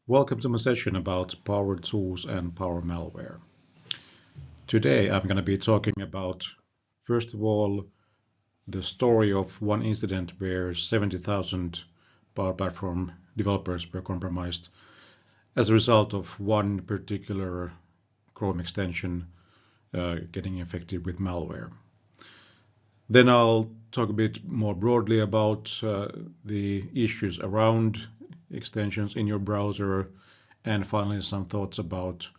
Welcome to my session about Power Tools and Power Malware. Today I'm going to be talking about, first of all, the story of one incident where 70,000 Power Platform developers were compromised as a result of one particular Chrome extension getting infected with malware. Then I'll talk a bit more broadly about the issues around extensions in your browser, and finally some thoughts about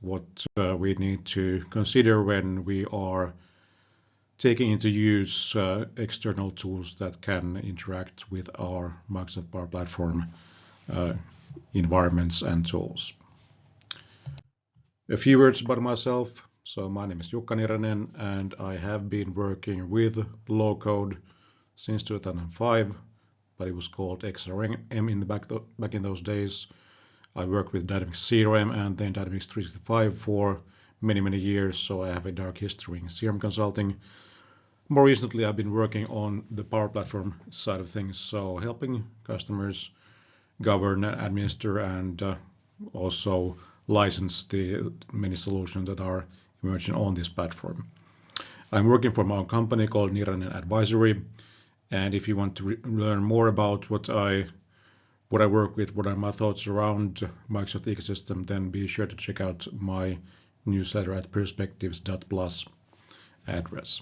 what we need to consider when we are taking into use external tools that can interact with our Microsoft Power Platform environments and tools. A few words about myself. So my name is Jukka Niranen, and I have been working with low-code since 2005, but it was called XRM in the back in those days. I worked with Dynamics CRM and then Dynamics 365 for many years, so I have a dark history in CRM consulting. More recently, I've been working on the Power Platform side of things, so helping customers govern, administer, and also license the many solutions that are emerging on this platform. I'm working for my own company called Niranen Advisory, and if you want to learn more about what I work with, what are my thoughts around Microsoft ecosystem, then be sure to check out my newsletter at perspectives.plus address.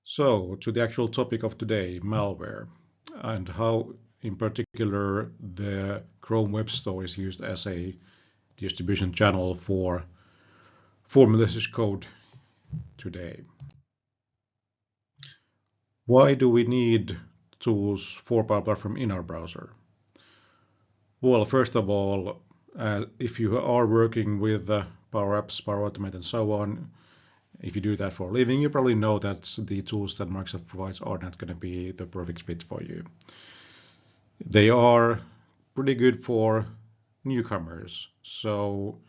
So to the actual topic of today, malware, and how in particular the Chrome Web Store is used as a distribution channel for malicious code today. Why do we need tools for Power Platform in our browser? Well, first of all, if you are working with Power Apps, Power Automate, and so on, if you do that for a living, you probably know that the tools that Microsoft provides are not going to be the perfect fit for you. They are pretty good for newcomers, so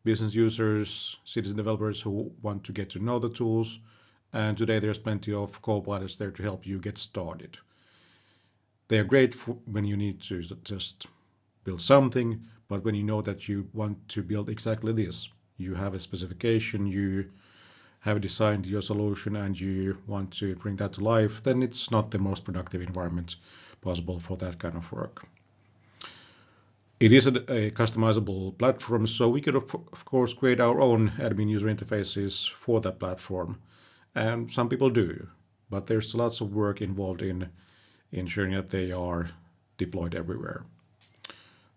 business users, citizen developers who want to get to know the tools, and today there's plenty of co-pilots there to help you get started. They are great when you need to just build something, but when you know that you want to build exactly this, you have a specification, you have designed your solution, and you want to bring that to life, then it's not the most productive environment possible for that kind of work. It is a customizable platform, so we could of course create our own admin user interfaces for that platform, and some people do, but there's lots of work involved in ensuring that they are deployed everywhere.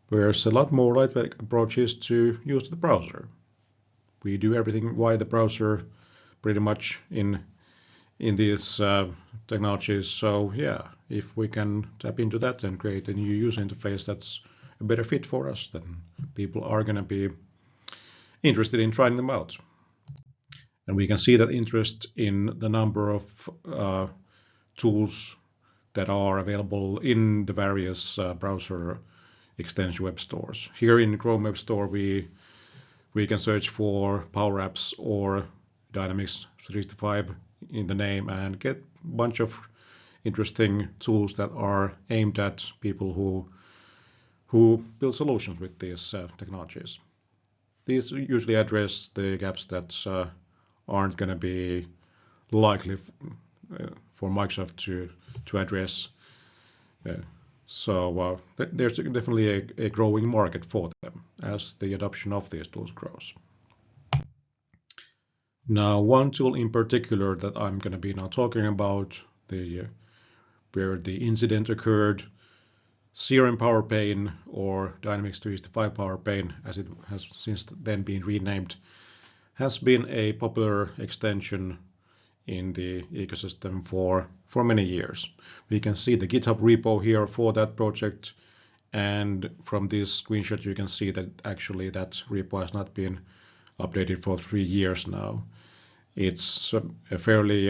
There's a lot more lightweight approaches to use the browser. We do everything via the browser pretty much in these technologies, so yeah, if we can tap into that and create a new user interface that's a better fit for us, then people are going to be interested in trying them out. And we can see that interest in the number of tools that are available in the various browser extension web stores. Here in Chrome Web Store, we can search for Power Apps or Dynamics 365 in the name and get a bunch of interesting tools that are aimed at people who build solutions with these technologies. These usually address the gaps that aren't going to be likely for Microsoft to address. So there's definitely a growing market for them as the adoption of these tools grows. Now, one tool in particular that I'm going to be now talking about, where the incident occurred, CRM Power Pane, or Dynamics 365 Power Pane, as it has since then been renamed, has been a popular extension in the ecosystem for many years. We can see the GitHub repo here for that project, and from this screenshot you can see that actually that repo has not been updated for 3 years now. It's a fairly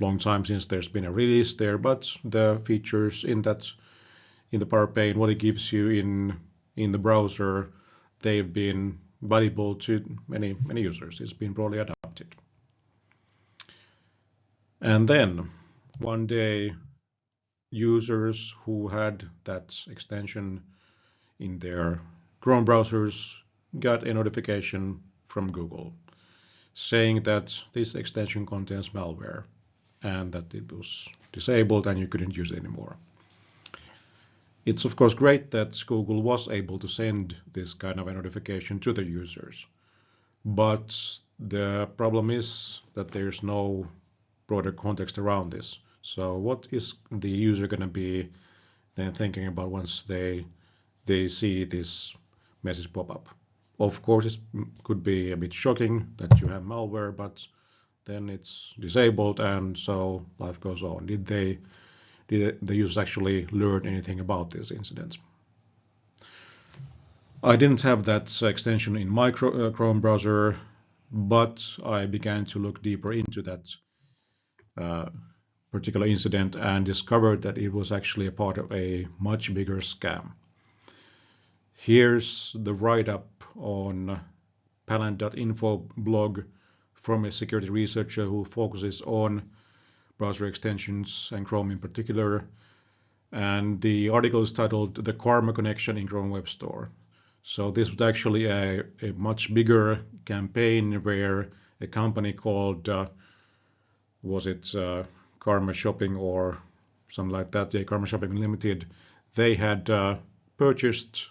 long time since there's been a release there, but the features in the Power Pane, what it gives you in the browser, they've been valuable to many users. It's been broadly adopted. And then one day users who had that extension in their Chrome browsers got a notification from Google saying that this extension contains malware and that it was disabled and you couldn't use it anymore. It's of course great that Google was able to send this kind of a notification to the users, but the problem is that there's no broader context around this. So what is the user going to be then thinking about once they see this message pop up? Of course, it could be a bit shocking that you have malware, but then it's disabled and so life goes on. Did the users actually learn anything about this incident? I didn't have that extension in my Chrome browser, but I began to look deeper into that particular incident and discovered that it was actually a part of a much bigger scam. Here's the write-up on palant.info blog from a security researcher who focuses on browser extensions and Chrome in particular. And the article is titled "The Karma Connection in Chrome Web Store." So this was actually a much bigger campaign where a company called, was it Karma Shopping or something like that, yeah, Karma Shopping Limited, they had purchased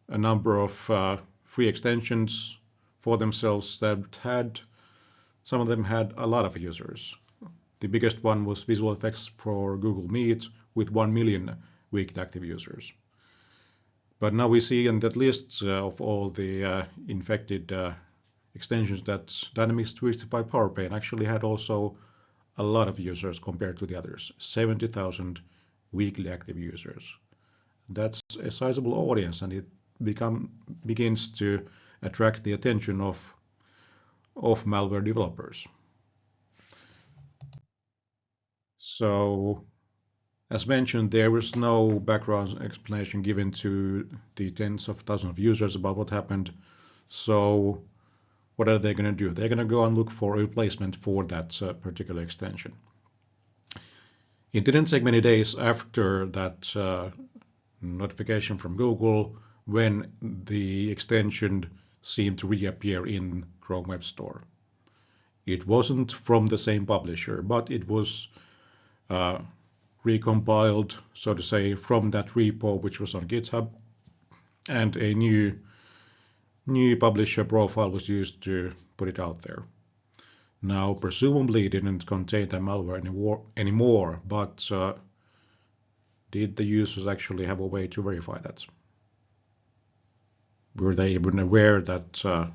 a number of free extensions for themselves that had, some of them had a lot of users. The biggest one was visual effects for Google Meet with 1 million weekly active users. But now we see in that list of all the infected extensions that Dynamics 365 Power Pane actually had also a lot of users compared to the others, 70,000 weekly active users. That's a sizable audience, and it begins to attract the attention of malware developers. So, as mentioned, there was no background explanation given to the tens of thousands of users about what happened. So, what are they going to do? They're going to go and look for a replacement for that particular extension. It didn't take many days after that notification from Google when the extension seemed to reappear in Chrome Web Store. It wasn't from the same publisher, but it was recompiled, so to say, from that repo which was on GitHub, and a new publisher profile was used to put it out there. Now, presumably it didn't contain the malware anymore, but did the users actually have a way to verify that? Were they even aware that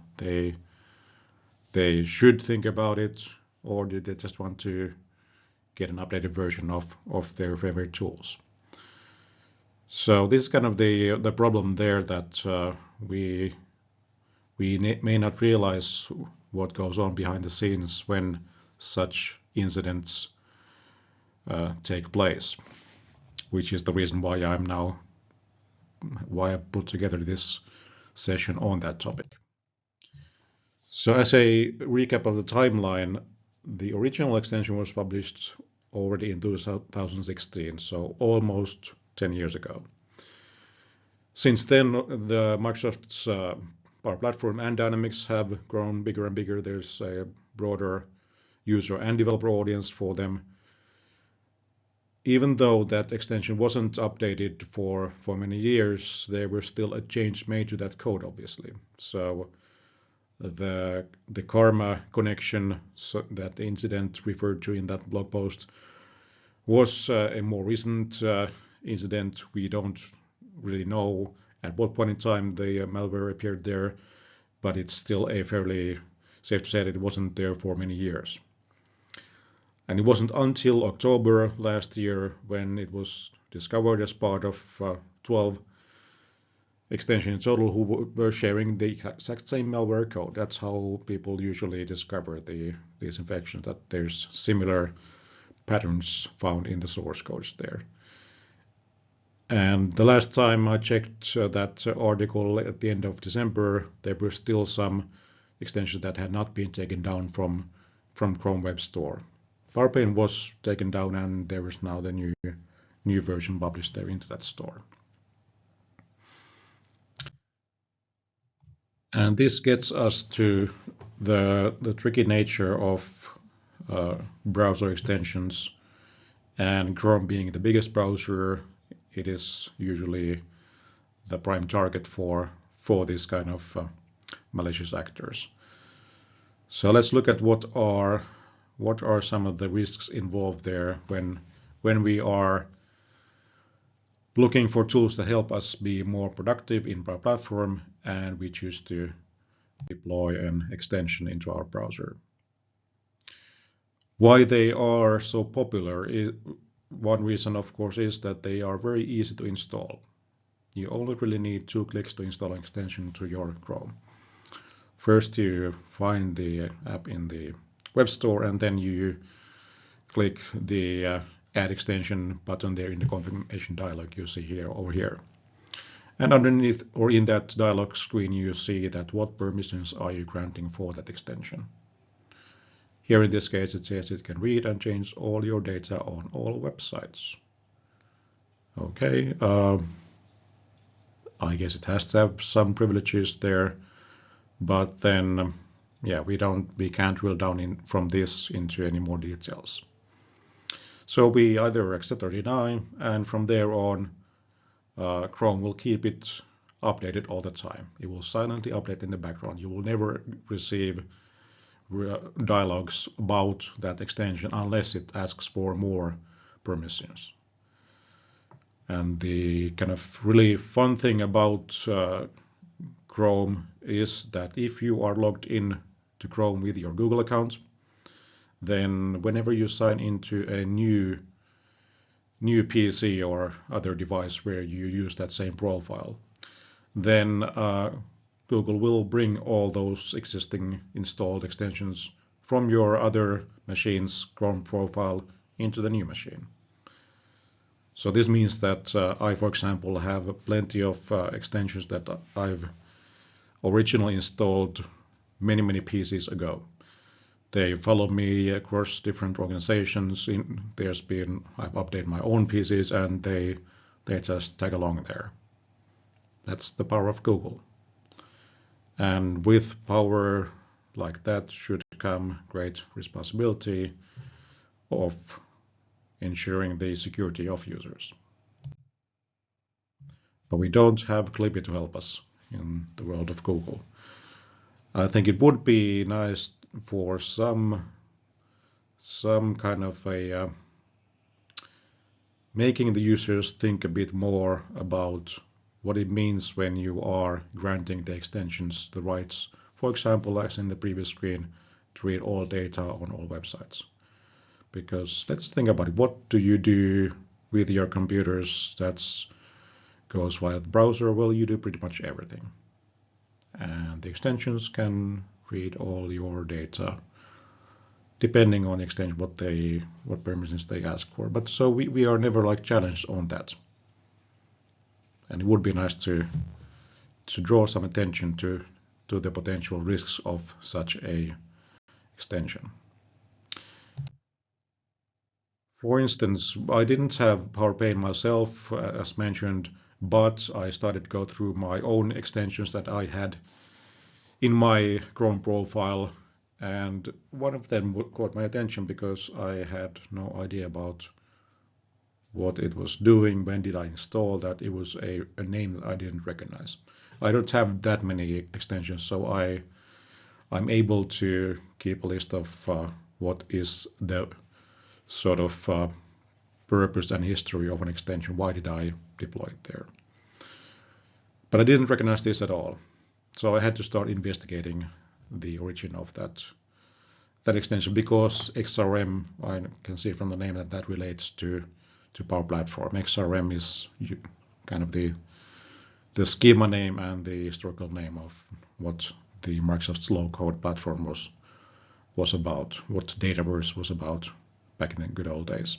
they should think about it, or did they just want to get an updated version of their favorite tools? So this is kind of the problem there, that we may not realize what goes on behind the scenes when such incidents take place, which is the reason why I put together this session on that topic. So as a recap of the timeline, the original extension was published already in 2016, so almost 10 years ago. Since then, the Microsoft's Power Platform and Dynamics have grown bigger and bigger. There's a broader user and developer audience for them. Even though that extension wasn't updated for many years, there was still a change made to that code, obviously. So the Karma connection, that the incident referred to in that blog post, was a more recent incident. We don't really know at what point in time the malware appeared there, but it's still a fairly safe to say that it wasn't there for many years. And it wasn't until October last year when it was discovered as part of 12 extensions in total who were sharing the exact same malware code. That's how people usually discover these infections, that there's similar patterns found in the source codes there. And the last time I checked that article at the end of December, there were still some extensions that had not been taken down from Chrome Web Store. Power Pane was taken down, and there is now the new version published there into that store. And this gets us to the tricky nature of browser extensions, and Chrome being the biggest browser, it is usually the prime target for this kind of malicious actors. So let's look at what are some of the risks involved there when we are looking for tools that help us be more productive in our platform, and we choose to deploy an extension into our browser. Why they are so popular one reason, of course, is that they are very easy to install. You only really need 2 clicks to install an extension to your Chrome. First, you find the app in the web store, and then you click the add extension button there in the confirmation dialog you see here over here. And underneath or in that dialog screen, you see that what permissions are you granting for that extension. Here in this case, it says it can read and change all your data on all websites. Okay, I guess it has to have some privileges there, but then, yeah, we can't drill down from this into any more details. So we either accept or deny, and from there on, Chrome will keep it updated all the time. It will silently update in the background. You will never receive dialogues about that extension unless it asks for more permissions. And the kind of really fun thing about Chrome is that if you are logged in to Chrome with your Google account, then whenever you sign into a new PC or other device where you use that same profile, then Google will bring all those existing installed extensions from your other machine's Chrome profile into the new machine. So this means that I, for example, have plenty of extensions that I've originally installed many PCs ago. They follow me across different organizations. I've updated my own PCs, and they just tag along there. That's the power of Google. And with power like that should come great responsibility of ensuring the security of users. But we don't have Clippy to help us in the world of Google. I think it would be nice for some kind of a making the users think a bit more about what it means when you are granting the extensions the rights, for example, as in the previous screen, to read all data on all websites. Because let's think about it. What do you do with your computers that goes via the browser? Well, you do pretty much everything. And the extensions can read all your data, depending on the extension, what permissions they ask for. But so we are never like challenged on that. And it would be nice to draw some attention to the potential risks of such a extension. For instance, I didn't have Power Pane myself, as mentioned, but I started to go through my own extensions that I had in my Chrome profile, and one of them caught my attention because I had no idea about what it was doing. When did I install that? It was a name that I didn't recognize. I don't have that many extensions, so I'm able to keep a list of what is the sort of purpose and history of an extension. Why did I deploy it there? But I didn't recognize this at all. So I had to start investigating the origin of that extension, because XRM, I can see from the name that relates to Power Platform. XRM is kind of the schema name and the historical name of what the Microsoft's low-code platform was about, what Dataverse was about back in the good old days.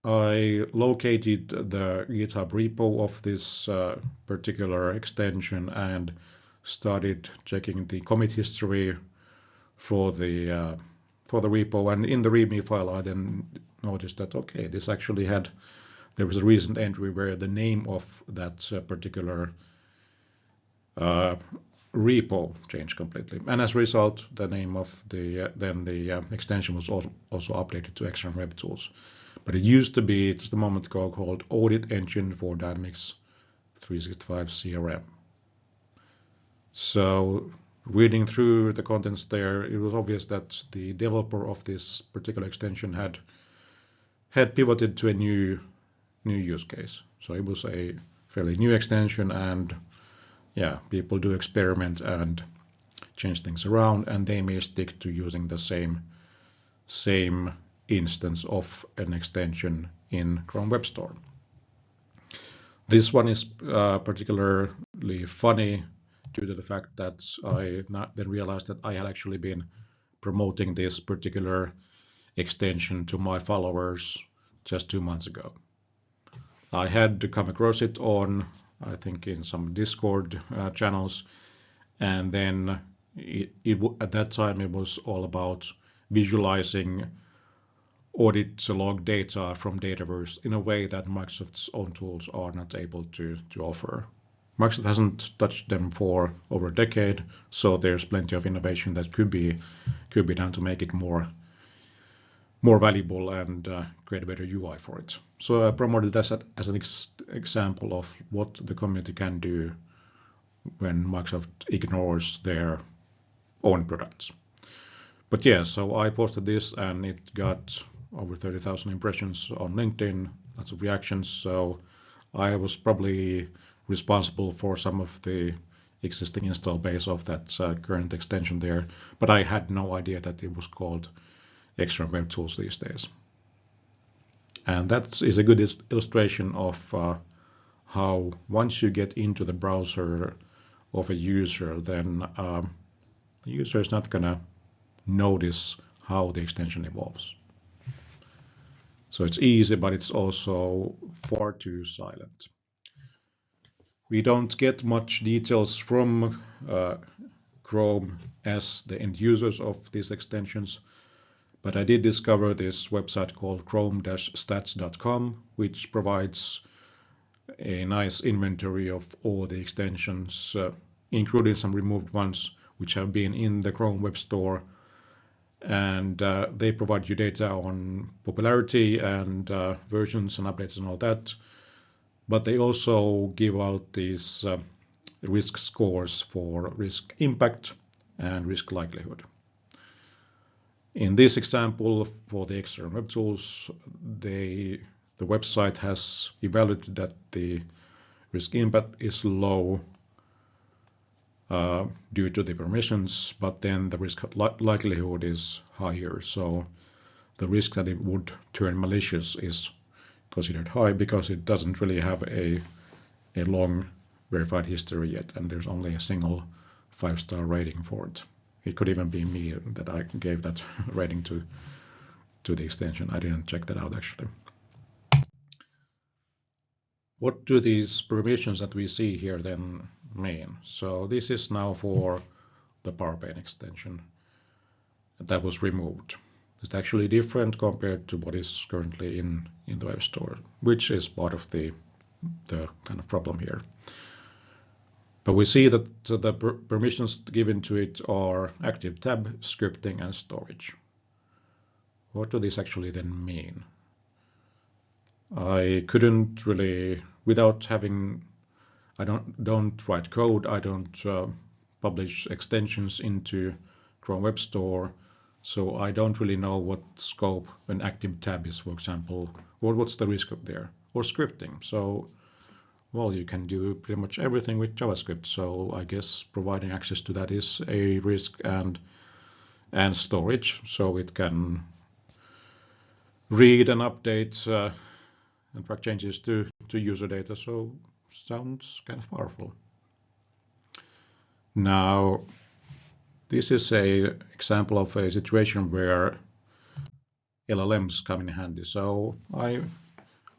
I located the GitHub repo of this particular extension and started checking the commit history for the repo. And in the README file, I then noticed that, okay, this actually there was a recent entry where the name of that particular repo changed completely. And as a result, the name of the extension was also updated to External Web Tools. But it used to be just a moment ago called Audit Engine for Dynamics 365 CRM. So reading through the contents there, it was obvious that the developer of this particular extension had pivoted to a new use case. So it was a fairly new extension, and yeah, people do experiment and change things around, and they may stick to using the same instance of an extension in Chrome Web Store. This one is particularly funny due to the fact that I then realized that I had actually been promoting this particular extension to my followers just 2 months ago. I had come across it on, I think, in some Discord channels, and then at that time it was all about visualizing audit log data from Dataverse in a way that Microsoft's own tools are not able to offer. Microsoft hasn't touched them for over a decade, so there's plenty of innovation that could be done to make it more valuable and create a better UI for it. So I promoted this as an example of what the community can do when Microsoft ignores their own products. But yeah, so I posted this and it got over 30,000 impressions on LinkedIn, lots of reactions. So I was probably responsible for some of the existing install base of that current extension there, but I had no idea that it was called External Web Tools these days. And that is a good illustration of how once you get into the browser of a user, then the user is not going to notice how the extension evolves. So it's easy, but it's also far too silent. We don't get much details from Chrome as the end users of these extensions, but I did discover this website called chrome-stats.com, which provides a nice inventory of all the extensions, including some removed ones which have been in the Chrome Web Store. And they provide you data on popularity and versions and updates and all that. But they also give out these risk scores for risk impact and risk likelihood. In this example, for the External Web Tools, the website has evaluated that the risk impact is low due to the permissions, but then the risk likelihood is higher. So the risk that it would turn malicious is considered high because it doesn't really have a long verified history yet, and there's only a single 5-star rating for it. It could even be me that I gave that rating to the extension. I didn't check that out actually. What do these permissions that we see here then mean? So this is now for the Power Pane extension that was removed. It's actually different compared to what is currently in the Web Store, which is part of the kind of problem here. But we see that the permissions given to it are active tab, scripting, and storage. What do these actually then mean? I couldn't really, without having, I don't write code, I don't publish extensions into Chrome Web Store, so I don't really know what scope an active tab is, for example, or what's the risk of there, or scripting. So, well, you can do pretty much everything with JavaScript, so I guess providing access to that is a risk, and storage, so it can read and update and track changes to user data, so sounds kind of powerful. Now, this is an example of a situation where LLMs come in handy. So I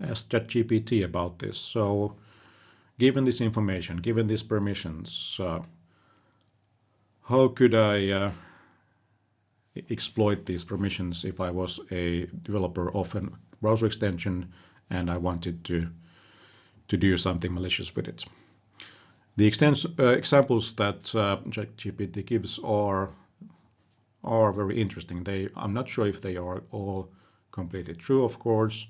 asked ChatGPT about this. So given this information, given these permissions, how could I exploit these permissions if I was a developer of a browser extension and I wanted to do something malicious with it. The examples that ChatGPT gives are very interesting. I'm not sure if they are all completely true, of course,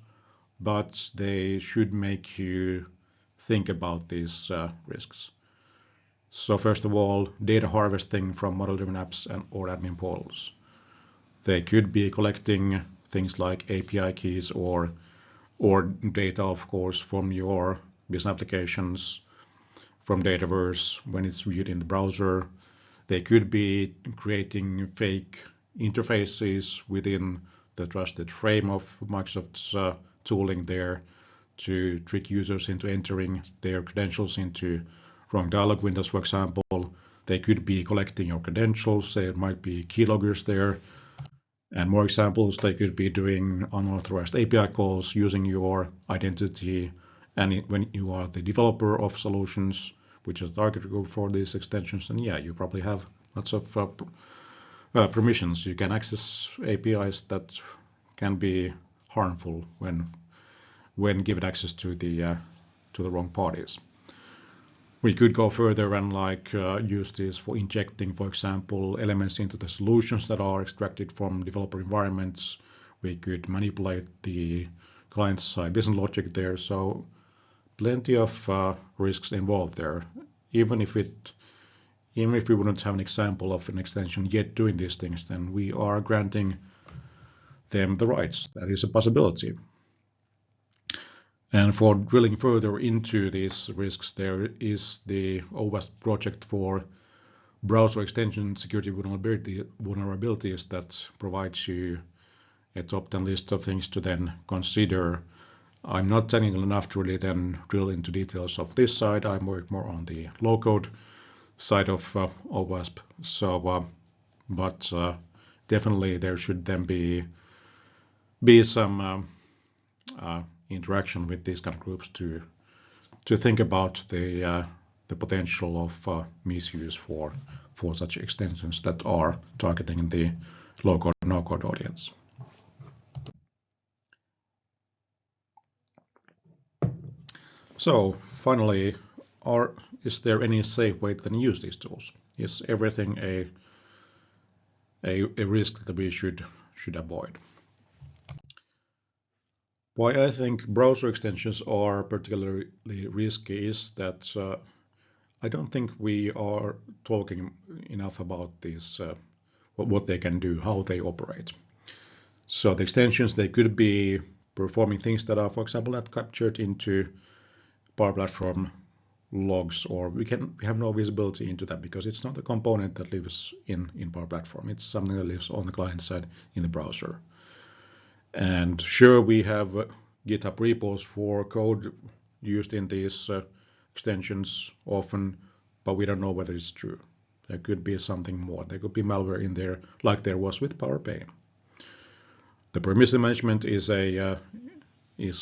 but they should make you think about these risks. So first of all, data harvesting from model-driven apps or admin portals. They could be collecting things like API keys or data, of course, from your business applications, from Dataverse when it's viewed in the browser. They could be creating fake interfaces within the trusted frame of Microsoft's tooling there to trick users into entering their credentials into wrong dialog windows, for example. They could be collecting your credentials. There might be keyloggers there. And more examples, they could be doing unauthorized API calls using your identity. And when you are the developer of solutions, which is the target group for these extensions, then yeah, you probably have lots of permissions. You can access APIs that can be harmful when given access to the wrong parties. We could go further and use this for injecting, for example, elements into the solutions that are extracted from developer environments. We could manipulate the client-side business logic there. So plenty of risks involved there. Even if we wouldn't have an example of an extension yet doing these things, then we are granting them the rights. That is a possibility. And for drilling further into these risks, there is the OWASP project for browser extension security vulnerabilities that provides you a top 10 list of things to then consider. I'm not technical enough to really then drill into details of this side. I'm working more on the low-code side of OWASP. So, but definitely there should then be some interaction with these kind of groups to think about the potential of misuse for such extensions that are targeting the low-code, no-code audience. So finally, is there any safe way to use these tools? Is everything a risk that we should avoid? Why I think browser extensions are particularly risky is that I don't think we are talking enough about these, what they can do, how they operate. So the extensions, they could be performing things that are, for example, not captured into Power Platform logs, or we have no visibility into that because it's not a component that lives in Power Platform. It's something that lives on the client side in the browser. And sure, we have GitHub repos for code used in these extensions often, but we don't know whether it's true. There could be something more. There could be malware in there, like there was with Power Pane. The permission management is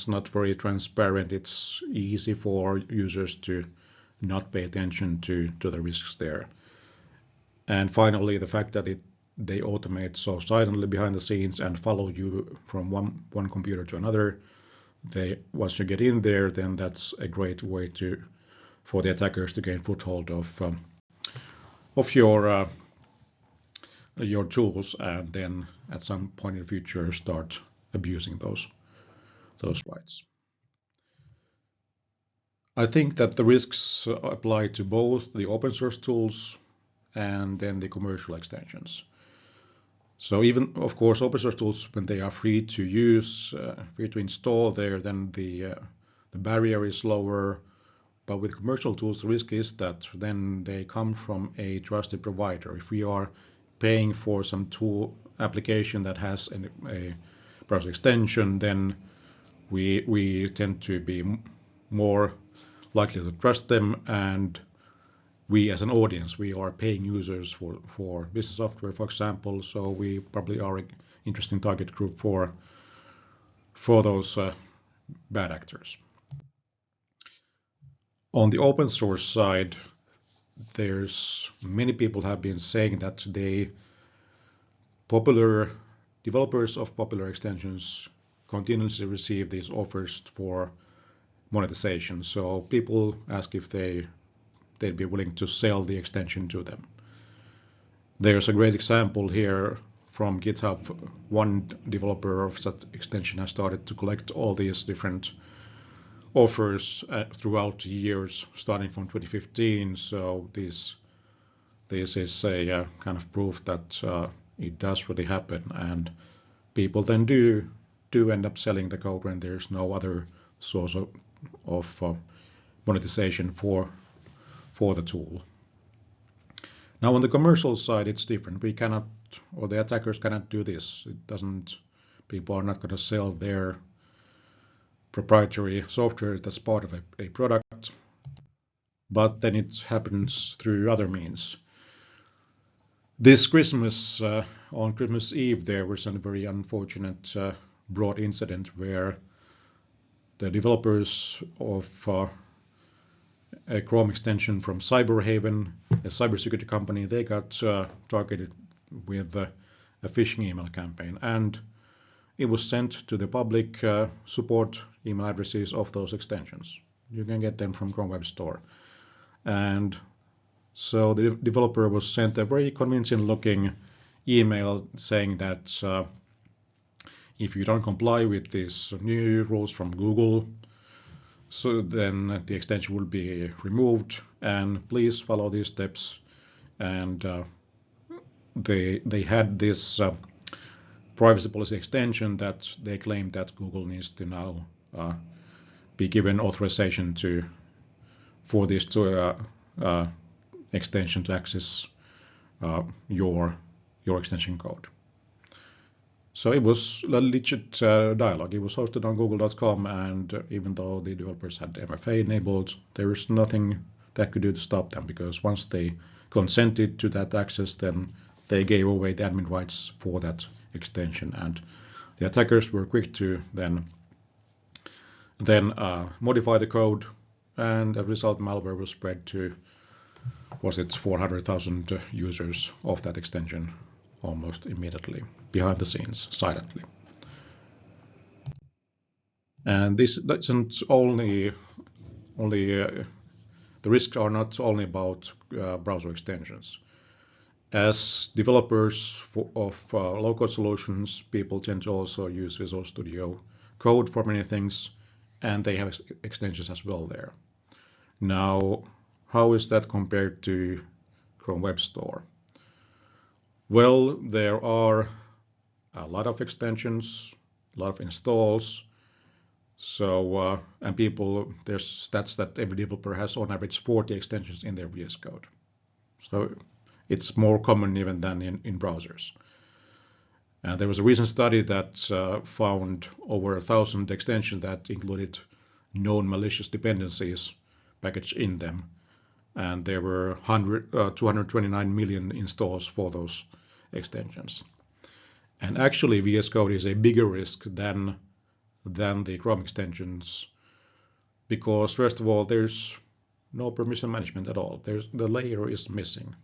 not very transparent. It's easy for users to not pay attention to the risks there. And finally, the fact that they automate so silently behind the scenes and follow you from one computer to another. Once you get in there, then that's a great way for the attackers to gain foothold of your tools, and then at some point in the future start abusing those rights. I think that the risks apply to both the open source tools and then the commercial extensions. So even, of course, open source tools, when they are free to use, free to install there, then the barrier is lower. But with commercial tools, the risk is that then they come from a trusted provider. If we are paying for some tool application that has a browser extension, then we tend to be more likely to trust them, and we as an audience, we are paying users for business software, for example, so we probably are an interesting target group for those bad actors. On the open source side, there's many people have been saying that popular developers of popular extensions continuously receive these offers for monetization. So people ask if they'd be willing to sell the extension to them. There's a great example here from GitHub. One developer of such extension has started to collect all these different offers throughout the years, starting from 2015. So this is a kind of proof that it does really happen, and people then do end up selling the code when there's no other source of monetization for the tool. Now on the commercial side, it's different. We cannot, or the attackers cannot do this. People are not going to sell their proprietary software that's part of a product, but then it happens through other means. This Christmas, on Christmas Eve, there was a very unfortunate broad incident where the developers of a Chrome extension from Cyberhaven, a cybersecurity company, they got targeted with a phishing email campaign, and it was sent to the public support email addresses of those extensions. You can get them from Chrome Web Store. And so the developer was sent a very convincing looking email saying that if you don't comply with these new rules from Google, so then the extension will be removed, and please follow these steps. And they had this privacy policy extension that they claimed that Google needs to now be given authorization for this extension to access your extension code. So it was a legit dialogue. It was hosted on google.com, and even though the developers had MFA enabled, there was nothing that could do to stop them, because once they consented to that access, then they gave away the admin rights for that extension, and the attackers were quick to then modify the code, and as a result, malware was spread to, was it 400,000 users of that extension almost immediately, behind the scenes, silently. And this doesn't only the risks are not only about browser extensions. As developers of low-code solutions, people tend to also use Visual Studio Code for many things, and they have extensions as well there. Now, how is that compared to Chrome Web Store? Well, there are a lot of extensions, a lot of installs. So, and there's stats that every developer has on average 40 extensions in their VS Code. So it's more common even than in browsers. And there was a recent study that found over 1,000 extensions that included known malicious dependencies packaged in them. And there were 229 million installs for those extensions. And actually, VS Code is a bigger risk than the Chrome extensions, because first of all, there's no permission management at all. The layer is missing.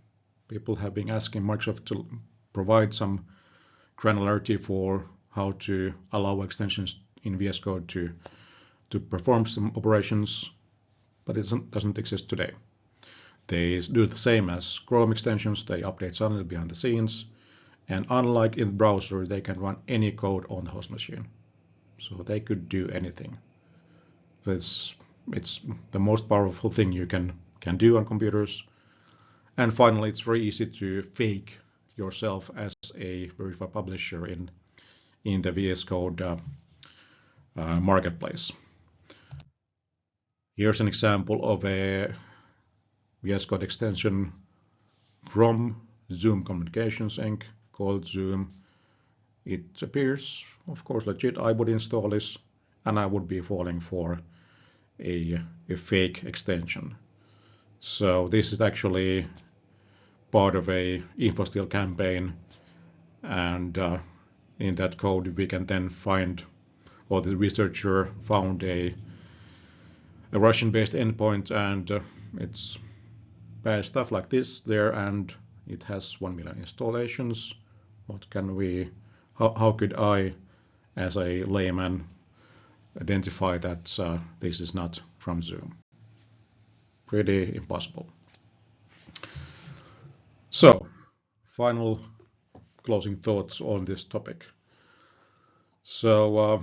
People have been asking Microsoft to provide some granularity for how to allow extensions in VS Code to perform some operations, but it doesn't exist today. They do the same as Chrome extensions. They update suddenly behind the scenes, and unlike in the browser, they can run any code on the host machine. So they could do anything. It's the most powerful thing you can do on computers. And finally, it's very easy to fake yourself as a verified publisher in the VS Code marketplace. Here's an example of a VS Code extension from Zoom Communications Inc. called Zoom. It appears, of course, legit. I would install this, and I would be falling for a fake extension. So this is actually part of a InfoSteal campaign, and in that code we can then find, or the researcher found a Russian-based endpoint, and it's bad stuff like this there, and it has 1 million installations. What can we, how could I, as a layman, identify that this is not from Zoom? Pretty impossible. So, final closing thoughts on this topic. So,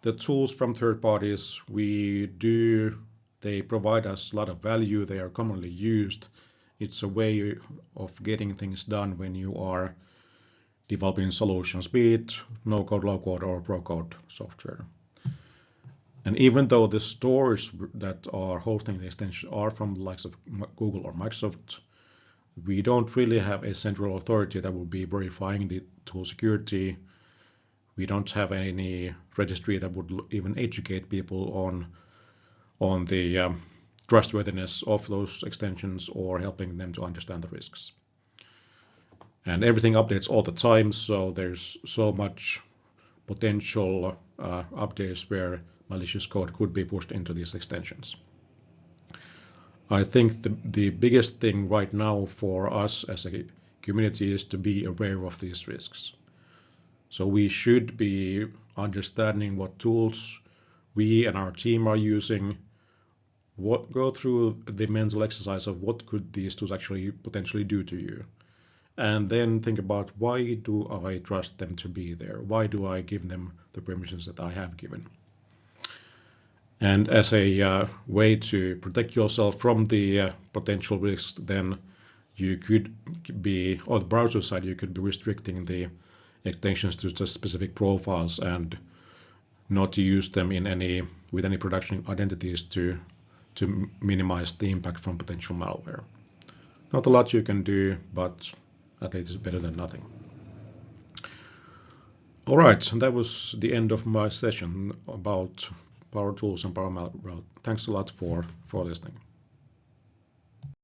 the tools from third parties, they provide us a lot of value. They are commonly used. It's a way of getting things done when you are developing solutions, be it no-code, low-code, or pro-code software. And even though the stores that are hosting the extension are from the likes of Google or Microsoft, we don't really have a central authority that will be verifying the tool security. We don't have any registry that would even educate people on the trustworthiness of those extensions or helping them to understand the risks. And everything updates all the time, so there's so much potential updates where malicious code could be pushed into these extensions. I think the biggest thing right now for us as a community is to be aware of these risks. So we should be understanding what tools we and our team are using, go through the mental exercise of what could these tools actually potentially do to you. And then think about, why do I trust them to be there? Why do I give them the permissions that I have given? And as a way to protect yourself from the potential risks, then you could be, on the browser side, you could be restricting the extensions to just specific profiles and not to use them with any production identities to minimize the impact from potential malware. Not a lot you can do, but at least it's better than nothing. All right, and that was the end of my session about Power Tools and Power Malware. Thanks a lot for listening.